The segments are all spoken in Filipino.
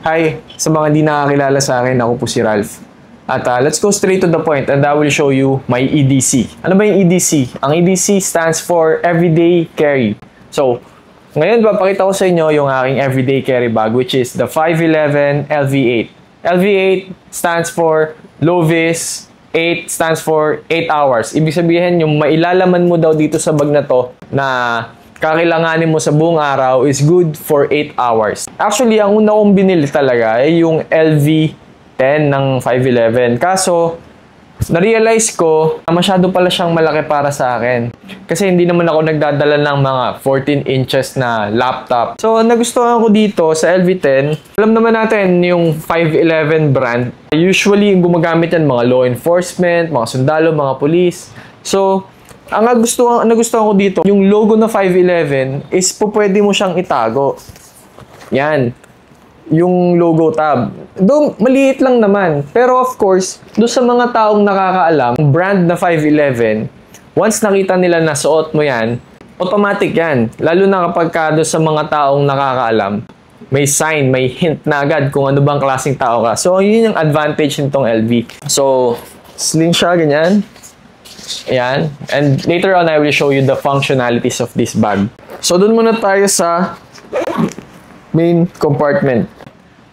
Hi, sa mga hindi nakakilala sa akin, ako po si Ralph. At let's go straight to the point and I will show you my EDC. Ano ba yung EDC? Ang EDC stands for Everyday Carry. So, ngayon papakita ko sa inyo yung aking everyday carry bag which is the 511 LV8. LV8 stands for low vis, 8 stands for 8 hours. Ibig sabihin, yung mailalaman mo daw dito sa bag na to na kakailanganin mo sa buong araw is good for 8 hours. Actually, ang una kong binili talaga ay yung LV10 ng 511. Kaso, na-realize ko na masyado pala siyang malaki para sa akin. Kasi hindi naman ako nagdadala ng mga 14 inches na laptop. So, nagustuhan ko dito sa LV10. Alam naman natin yung 511 brand. Usually, yung gumagamit yan mga law enforcement, mga sundalo, mga police. So, ang nagustuhan ko dito, yung logo na 511 is pwede mo siyang itago. Yan. Yung logo tab. Doon, maliit lang naman. Pero of course, doon sa mga taong nakakaalam, brand na 511, once nakita nila na suot mo yan, automatic yan. Lalo na kapag doon sa mga taong nakakaalam, may sign, may hint na agad kung ano bang klaseng tao ka. So, yun yung advantage nitong LV. So, sling siya, ganyan. Ayan. And later on, I will show you the functionalities of this bag. So, dun muna tayo sa main compartment.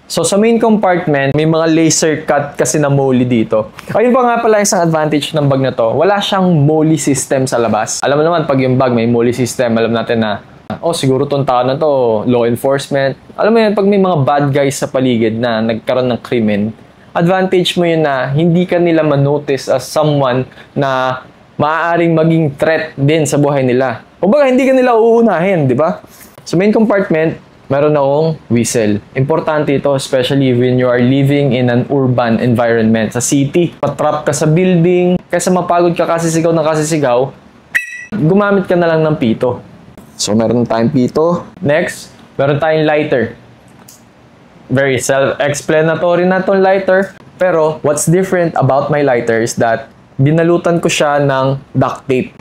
So, sa main compartment, may mga laser cut kasi na molly dito. Ayun pa nga pala isang advantage ng bag na to. Wala siyang molly system sa labas. Alam mo naman, pag yung bag may molly system, alam natin na, oh, siguro tong tao na to, law enforcement. Alam mo yun, pag may mga bad guys sa paligid na nagkaroon ng krimen, advantage mo yun na hindi ka nila manotice as someone na maaaring maging threat din sa buhay nila. O baka hindi ka nila uunahin, di ba? Sa main compartment, meron akong whistle. Importante ito, especially when you are living in an urban environment. Sa city, patrap ka sa building, kaysa mapagod ka kasisigaw ng kasisigaw, gumamit ka na lang ng pito. So, meron tayong pito. Next, meron tayong lighter. Very self-explanatory na itong lighter. Pero, what's different about my lighter is that binalutan ko siya ng duct tape.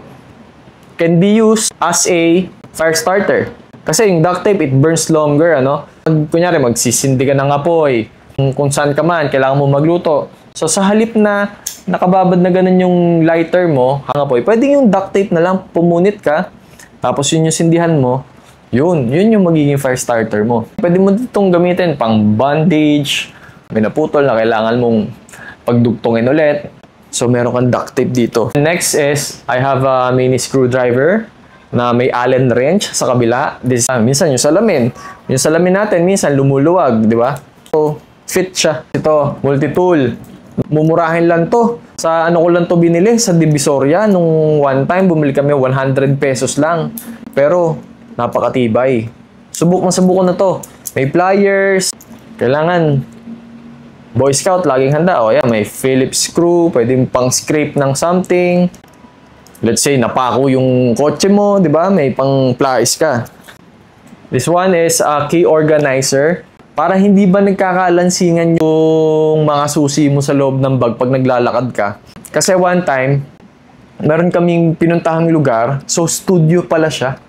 Can be used as a fire starter. Kasi yung duct tape, it burns longer, ano? Kunyari, magsisindi ka ng apoy. Kung saan ka man, kailangan mo magluto. So, sa halip na nakababad na ganun yung lighter mo, ang apoy, pwede yung duct tape na lang, pumunit ka. Tapos yun yung sindihan mo. Yun yung magiging fire starter mo. Pwede mo itong gamitin pang bandage, may naputol na kailangan mong pagdugtungin ulit. So, meron kang duct tape dito. Next is, I have a mini screwdriver na may Allen wrench sa kabila. Minsan yung salamin. Yung salamin natin, minsan lumuluwag, di ba? So, fit siya. Ito, multi-tool. Mumurahin lang to. Sa ano ko lang to binili? Sa Divisoria. Nung one time, bumili kami 100 pesos lang. Pero, napakatibay. Subok na to. May pliers. Kailangan Boy Scout, laging handa. O yan, may Phillips screw. Pwedeng pang scrape ng something. Let's say, napako yung kotse mo, di ba? May pang pliers ka. This one is a key organizer. Para hindi ba nagkakalansingan yung mga susi mo sa loob ng bag pag naglalakad ka. Kasi one time, meron kaming pinuntahang lugar. So, studio pala siya.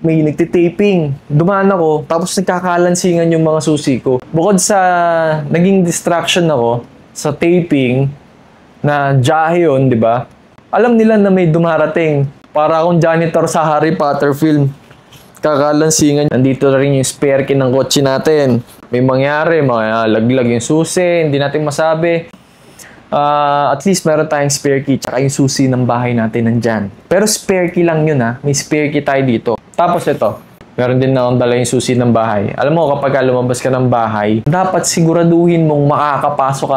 May nagtitaping. Dumaan ako, tapos nagkakalansingan yung mga susi ko. Bukod sa naging distraction ako sa taping na jahe yun, di ba? Alam nila na may dumarating. Para akong janitor sa Harry Potter film. Kakalansingan. Nandito na rin yung spare key ng kotse natin. May mangyari, mga laglag yung susi, hindi natin masabi. At least meron tayong spare key tsaka yung susi ng bahay natin nandyan. Pero spare key lang yun ha. May spare key tayo dito. Tapos ito, meron din na akong dala yung susi ng bahay. Alam mo, kapag lumabas ka ng bahay, dapat siguraduhin mong makakapasok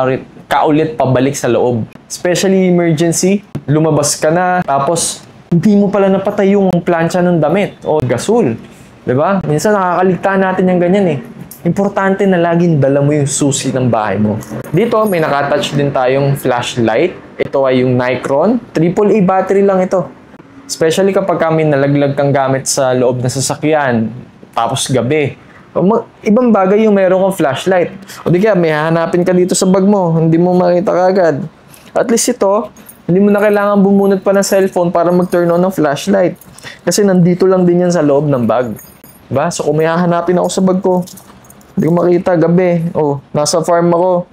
ka ulit pabalik sa loob. Especially emergency, lumabas ka na, tapos hindi mo pala napatay yung plancha ng damit o gasol. Diba? Minsan nakakaligtaan natin yung ganyan eh. Importante na laging dala mo yung susi ng bahay mo. Dito, may nakatouch din tayong flashlight. Ito ay yung Nikon. AAA battery lang ito. Especially kapag kami nalaglag kang gamit sa loob ng sasakyan. Tapos gabi. Ibang bagay yung meron kang flashlight. O di kaya, may hahanapin ka dito sa bag mo. Hindi mo makita kagad. At least ito, hindi mo na kailangan bumunot pa ng cellphone para mag-turn on ng flashlight. Kasi nandito lang din yan sa loob ng bag. Diba? So kung may hahanapin ako sa bag ko, Hindi ko makita gabi. Oh, nasa farm ako.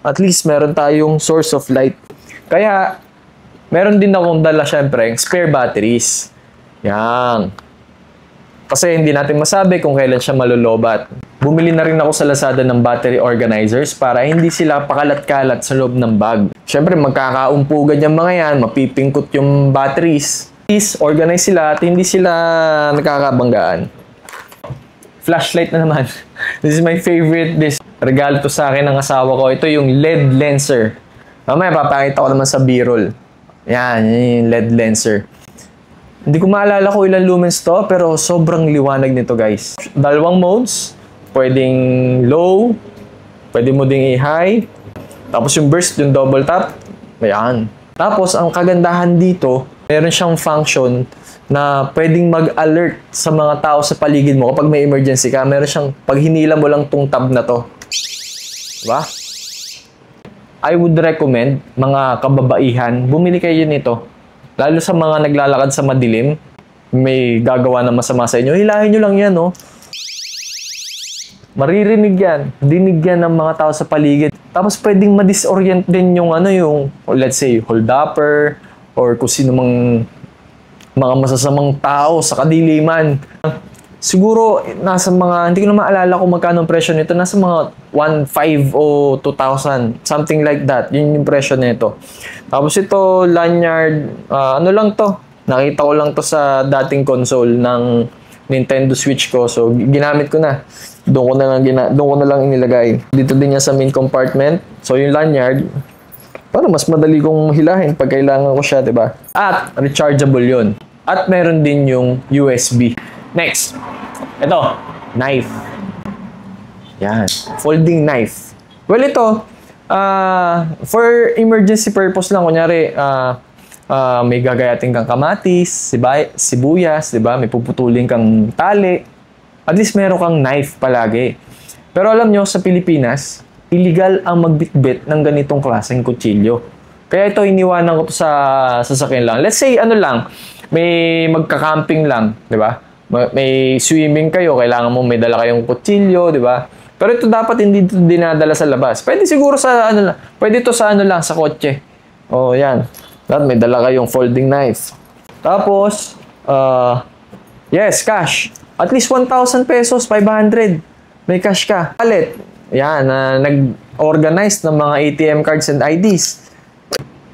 At least meron tayong source of light. Kaya, meron din akong dala syempre, spare batteries. Yan. Kasi hindi natin masabi kung kailan siya malulobat. Bumili na rin ako sa Lazada ng battery organizers para hindi sila pakalat-kalat sa loob ng bag. Syempre, magkakaumpugan yung mga yan, mapipingkot yung batteries. Please, organize sila at hindi sila nakakabanggaan. Flashlight na naman. This is my favorite. Regalo to sa akin ng asawa ko. Ito yung LED lenser. Mamaya, papakita ko naman sa B-roll. Yan, yung LED lenser. Hindi ko maalala ko ilang lumens to, pero sobrang liwanag nito, guys. Dalawang modes. Pwedeng low, pwede mo ding i-high. Tapos yung burst, yung double tap. Ayan. Tapos, ang kagandahan dito, meron siyang function na pwedeng mag-alert sa mga tao sa paligid mo kapag may emergency ka. Meron siyang, pag hinila mo lang tong tab na to. Diba? I would recommend, mga kababaihan, bumili kayo nito. Lalo sa mga naglalakad sa madilim, may gagawa na masama sa inyo, hilahin nyo lang yan, no? Maririnig yan, dinig yan ng mga tao sa paligid. Tapos pwedeng ma-disorient din yung let's say, hold-upper, or kung sino mang mga masasamang tao sa kadiliman. Siguro, nasa mga, hindi ko na maalala kung magkano ang presyo nito, nasa mga 1,500 o 2,000, something like that. Yun yung presyo nito. Tapos ito, lanyard, ano lang to? Nakita ko lang to sa dating console ng Nintendo Switch ko. So, ginamit ko na. Doon ko na lang inilagay. Dito din yan sa main compartment. So, yung lanyard, para mas madali kong hilahin pag kailangan ko siya, diba? At, rechargeable yun. At meron din yung USB. Next, ito, knife. Yan, folding knife. Well, ito, for emergency purpose lang, kunyari, may gagayatin kang kamatis, sibuyas, diba? May puputulin kang tali. At least meron kang knife palagi. Pero alam nyo, sa Pilipinas, illegal ang magbitbit ng ganitong klaseng kutsilyo. Kaya ito, iniwanan ko to sa sasakyan lang. Let's say, may magka-camping lang, diba? May swimming kayo, kailangan mo may dala kayong kutsilyo, di ba? Pero ito dapat hindi ito dinadala sa labas. Pwede siguro sa pwede ito sa sa kotse. Oh, yan. Dapat may dala kayong folding knife. Tapos, yes, cash. At least 1,000 pesos, 500. May cash ka. Wallet. Yan, nag-organize ng mga ATM cards and IDs.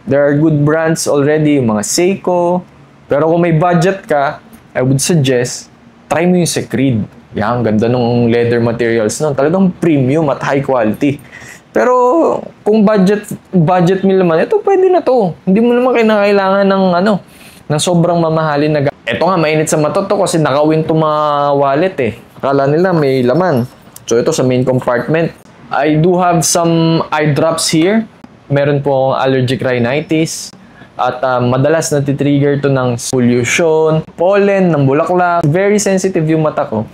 There are good brands already, mga Seiko. Pero kung may budget ka, I would suggest, try mo yung Secreed. Yan, ganda nung leather materials nun. Talagang premium at high quality. Pero, kung budget meal naman, ito pwede na to. Hindi mo naman kailangan ng sobrang mamahalin na gamit. Ito nga, mainit sa mata to kasi nakawin to mga wallet eh. Akala nila may laman. So, ito sa main compartment. I do have some eye drops here. Meron po allergic rhinitis. At madalas natitrigger to ng pollution, pollen, ng bulaklak. Very sensitive yung mata ko.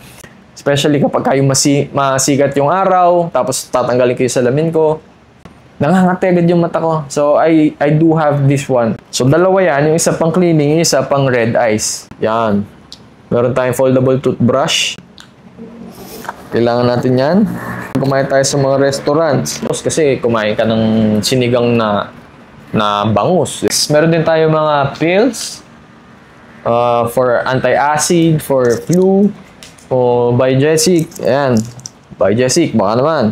Especially kapag kayo masikat yung araw, tapos tatanggalin ko yung salamin ko. Nangangati agad yung mata ko. So, I do have this one. So, dalawa yan. Yung isa pang cleaning, yung isa pang red eyes. Yan. Meron tayong foldable toothbrush. Kailangan natin yan. Kumain tayo sa mga restaurants. Kasi kumain ka ng sinigang na bangus. Meron din tayo mga pills for anti-acid, for flu, o Biogesic. Ayan. Biogesic, baka naman.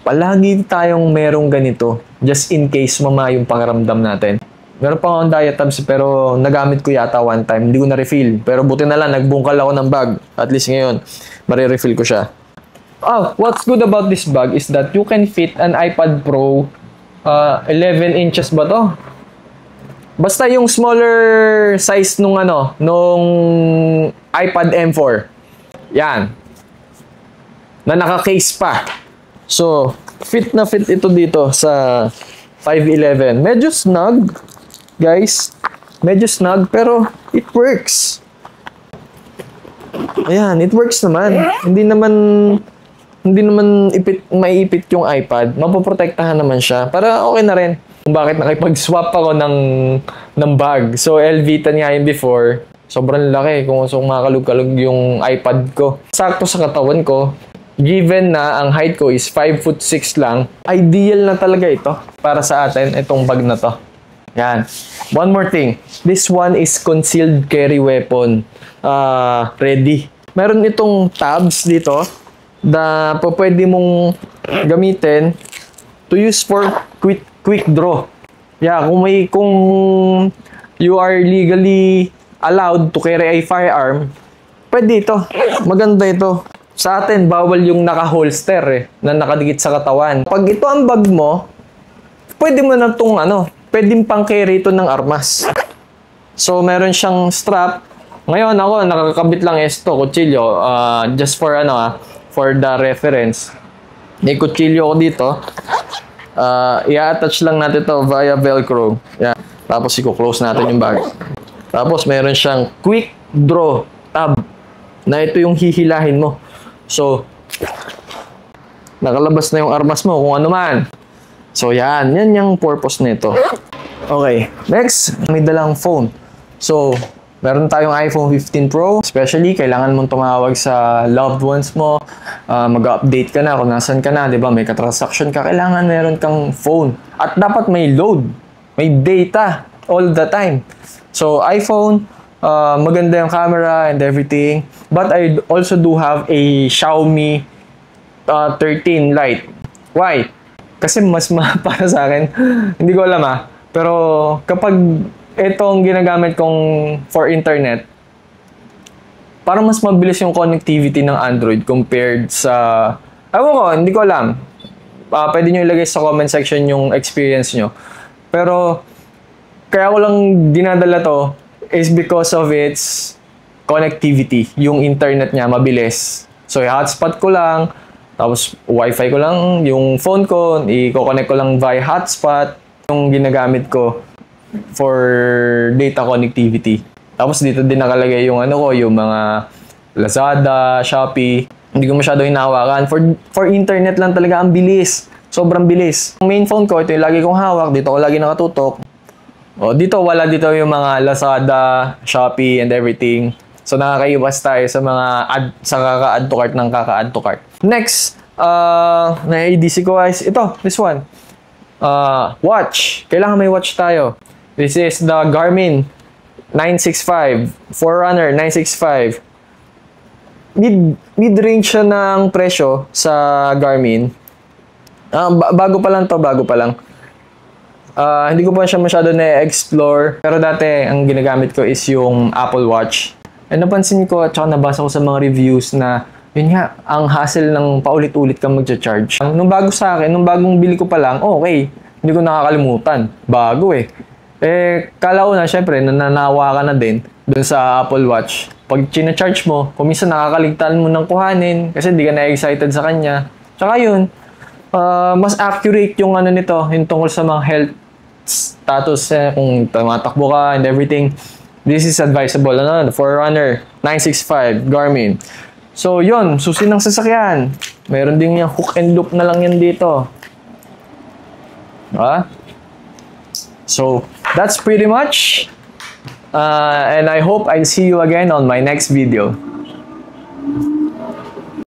Palagi tayong merong ganito just in case mama yung pangaramdam natin. Meron pa akong Diatabs pero nagamit ko yata one time. Hindi ko na-refill. Pero buti na lang, nagbungkal ako ng bag. At least ngayon, marirefill ko siya. What's good about this bag is that you can fit an iPad Pro 11 inches ba to? Basta yung smaller size nung iPad M4. Yan. Na naka-case pa. So, fit na fit ito dito sa 511. Medyo snug, guys. Medyo snug, pero it works. Ayan, it works naman. Hindi naman maiipit yung iPad. Mapoprotektahan naman siya. Para okay na rin. Kung bakit nakipag-swap ako ng bag. So, LV nga yun before. Sobrang laki kung makalug-kalug yung iPad ko. Sakto sa katawan ko. given na ang height ko is 5'6" lang, ideal na talaga ito para sa atin, itong bag na to. Yan. One more thing. This one is concealed carry weapon. Ready. Meron itong tabs dito na pwede mong gamitin to use for quick draw. Yeah, kung you are legally allowed to carry a firearm, pwede ito. Maganda ito. Sa atin, bawal yung naka-holster na nakadikit sa katawan. Pag ito ang bag mo, pwede mo na itong pwede pang carry ito ng armas. So, meron siyang strap. Ngayon, ako, nakakabit lang ito, kutsilyo. Just for for the reference. May kutsilyo ko dito. I-attach lang natin ito via Velcro. Yan. Tapos, i-close natin yung bag. Tapos, meron siyang quick draw tab na ito yung hihilahin mo. So, nakalabas na yung armas mo kung ano man. So, yan yung purpose nito. Okay, next, may dalang phone. So, meron tayong iPhone 15 Pro. Especially, kailangan mong tumawag sa loved ones mo. Mag-update ka na kung nasan ka na, di ba? May katransaction ka. Kailangan meron kang phone. At dapat may load. May data all the time. So, iPhone, maganda yung camera and everything. But I also do have a Xiaomi 13 Lite. Why? Kasi mas para sa akin, hindi ko alam pero kapag itong ginagamit kong for internet, parang mas mabilis yung connectivity ng Android compared sa, hindi ko alam. Pwede nyo ilagay sa comment section yung experience nyo. Pero, kaya ko lang dinadala to is because of its connectivity. Yung internet niya, mabilis. So, i-hotspot ko lang, tapos wifi ko lang, yung phone ko, i-connect ko lang via hotspot, yung ginagamit ko for data connectivity. Tapos dito din nakalagay yung yung mga Lazada, Shopee. Hindi ko masyado hinahawakan. For internet lang talaga, ang bilis. Sobrang bilis. Ang main phone ko, ito yung lagi kong hawak, dito ko lagi nakatutok. Dito wala dito yung mga Lazada, Shopee, and everything. So, nakakaiwas tayo sa mga sa kaka-add to cart ng kaka-add to cart. Next, na ADC ko guys, this one. Watch. Kailangan may watch tayo. This is the Garmin 965. Forerunner 965. Mid-range siya ng presyo sa Garmin. Bago pa lang. Hindi ko pa siya masyado na-explore. Pero dati, ang ginagamit ko is yung Apple Watch. Napansin ko at saka nabasa ko sa mga reviews na yun nga, ang hassle ng paulit-ulit kang magcha-charge. Nung bagong bili ko pa lang, okay. Hindi ko nakakalimutan. Bago kala ko na, syempre, nananawa ka na din dun sa Apple Watch. Pag china-charge mo, kung minsan nakakaligtaan mo ng kuhanin kasi hindi ka na-excited sa kanya. Tsaka yun, mas accurate yung nito, yung tungkol sa mga health status, kung tumatakbo ka and everything. This is advisable. Forerunner 965 Garmin. So, yun, susi ng sasakyan. Meron din yung hook and loop na lang yan dito. So, that's pretty much. And I hope I'll see you again on my next video.